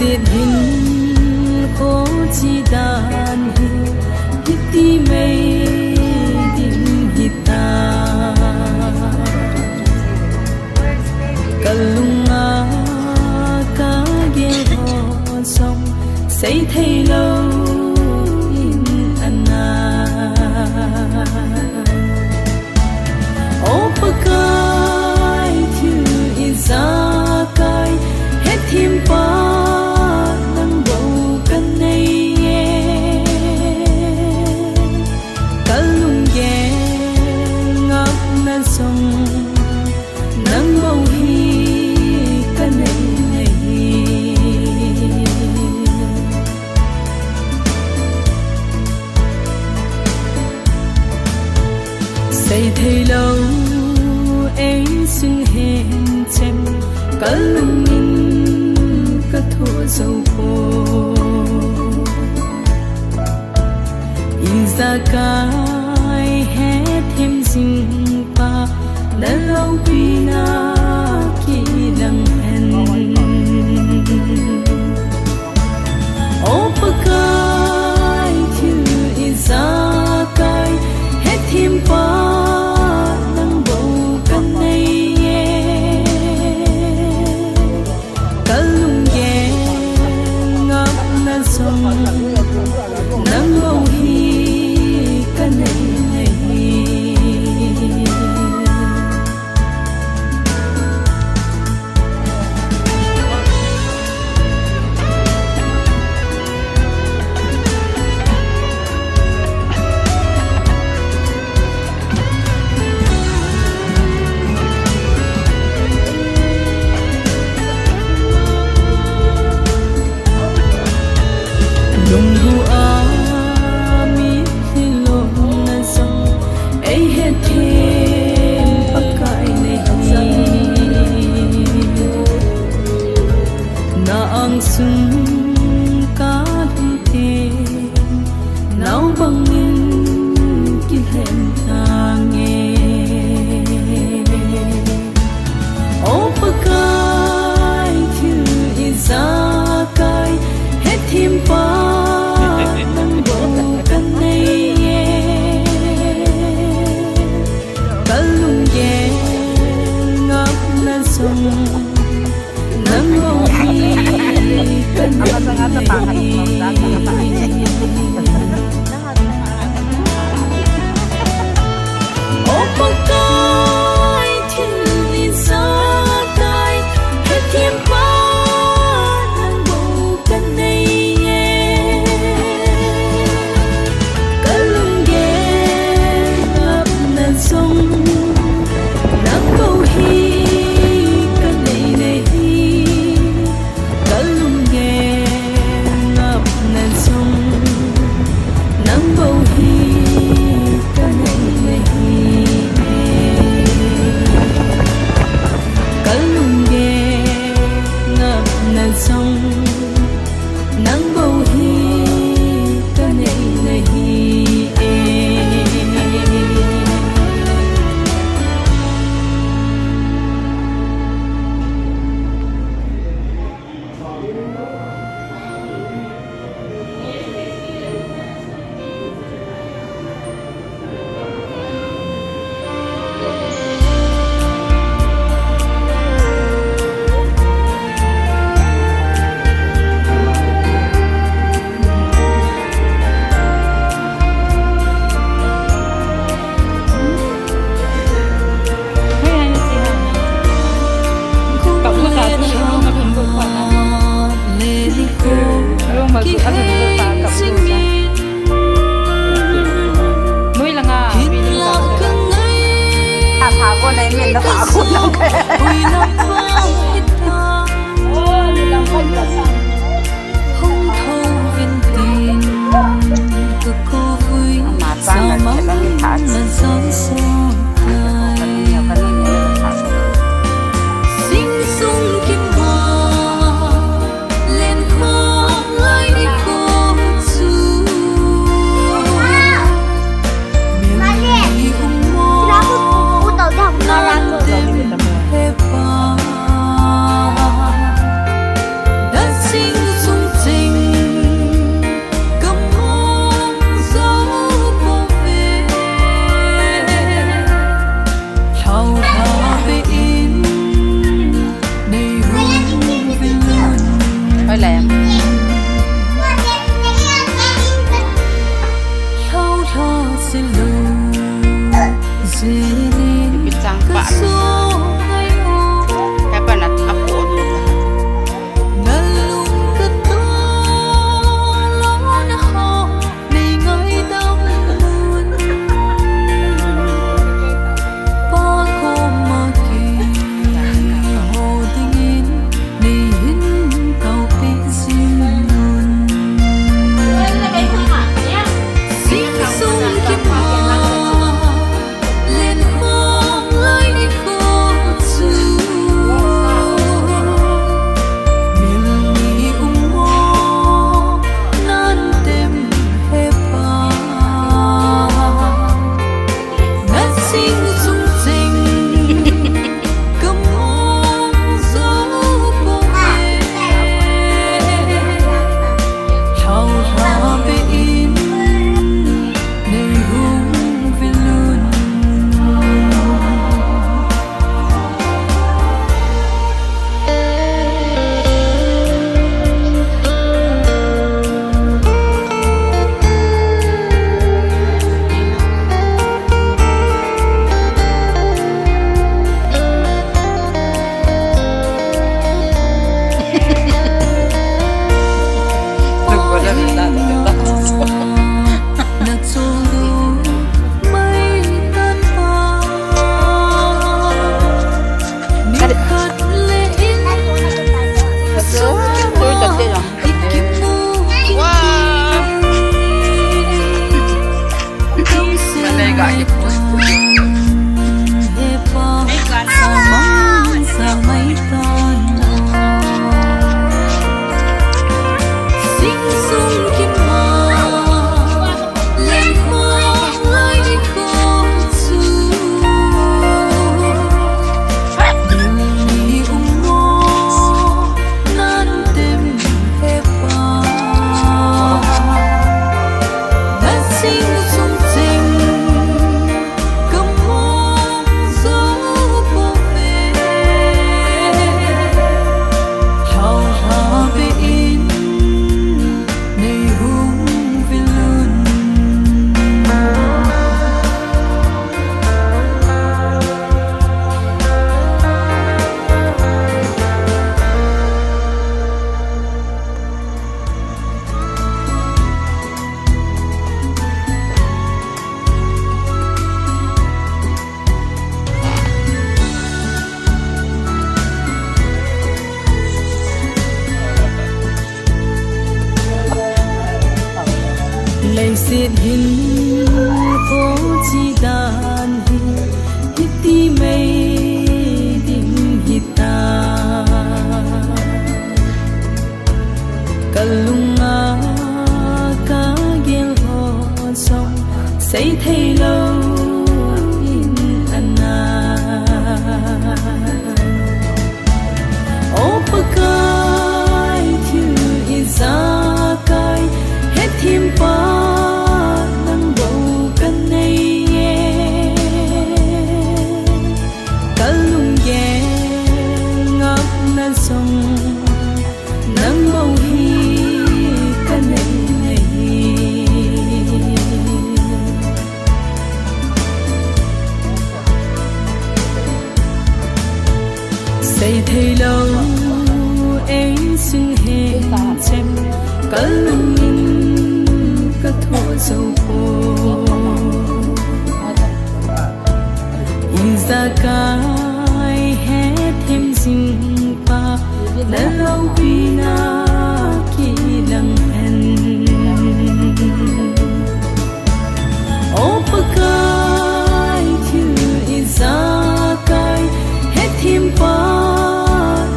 liệt hình khó chi đàn hít đi mây đinh hít ta kalunga ka ge ho song say thay lâu in ana opakai thu izakai het him pa nang bầu kan nei kalung ge ngap na song nang bầu hi kan nei say thay lâu ấy xưng hẹn chem kalung in ka thua dâu khô iza kai het hem sing pa na lâu pina ki lang hen opakai thu iza kai het hem pa nang bầu kan nei kalung ge ngap na song nang bầu hi kan nei lung ru a mi lo na song ai het thêm pakai nei na ang sung ka tum te nau bang in ki hem ta nghe opakai thu izakai het thêm pa nang bầu kan nei kalung ge ngap na song nang bầu hi kan nei opakai thu izakai het thêm pa nang bầu kan nei kalung ge ngap na song nang bầu hi kan nei kalung ge ngap na song nang bầu hi kan nei kalung ge ngap na song nang bầu hi kan nei con này mình nó bảo con nó Hãy subscribe cho kênh Ghiền Mì Gõ để không bỏ lỡ diệt hình phố chi đàn hít ti mây đình hít ta kalunga ka gel ho song say thay lâu in ana opakai thu izakai hết thêm pa nang bầu kan nei kalung ye ngap na song nang bầu hi kan nei say thay lâu ấy xưng hẹn chem kalung ka tho dâu khô Iza kai hết thêm dinh pa đã lâu pina khi lăng hen Opa kai thu iza kai hết thêm pa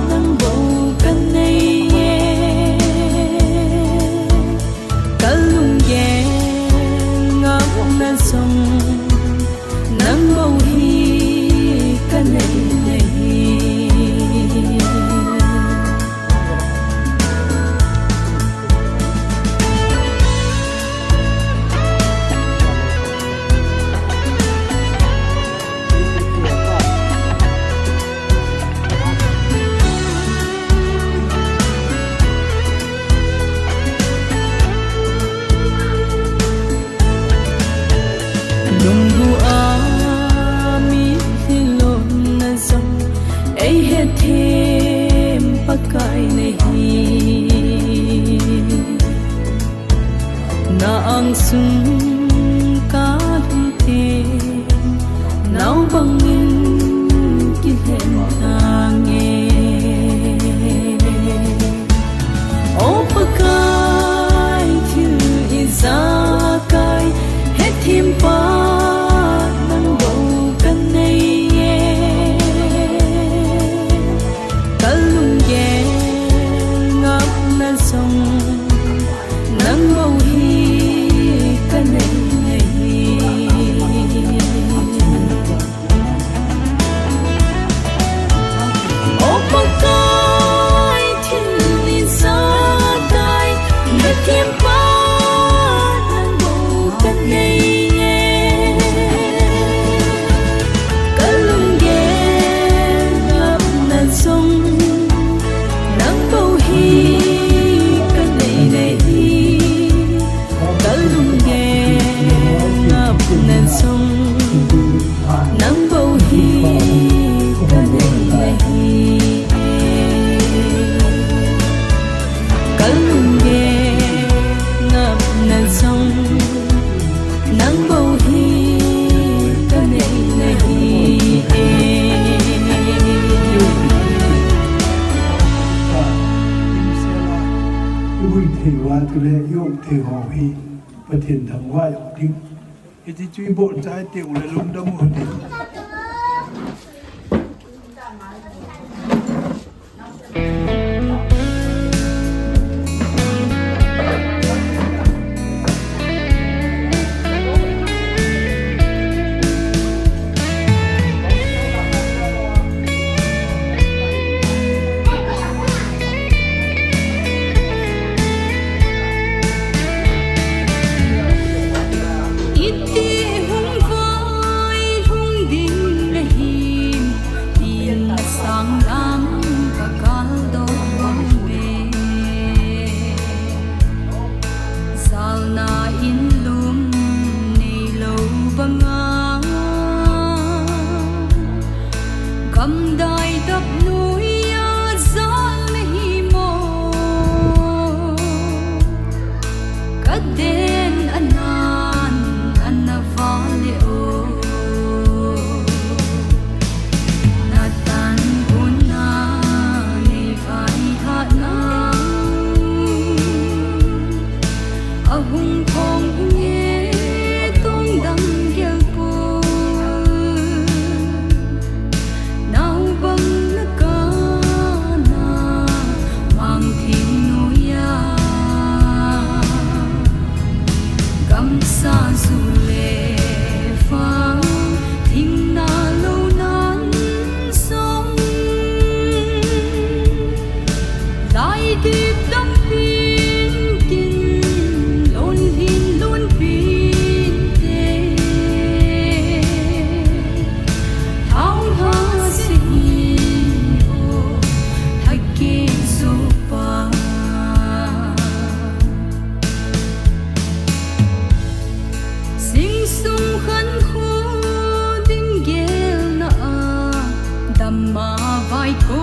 nang bầu kan nei kalung ye ngap na song nang bầu hi kan nei Nunggu ami hilon na song ay hetem pakai nahi na ang sung ka te nau bangin kihen tange o pakai thu izakai hetem pa nang bầu hi kan nei opa kai thu iza kai hết thêm pa nang bầu kan nei kalung ye ngap na song nang bầu hi nan song nang bầu hi ka nei kalung ye ngap nan song nang bầu hi ka nei vui thì hoa tu lệ yêu thì họ hi và thiền thắng hoa tiếng thì truy bộ trái tiểu là lung đông một điểm Hãy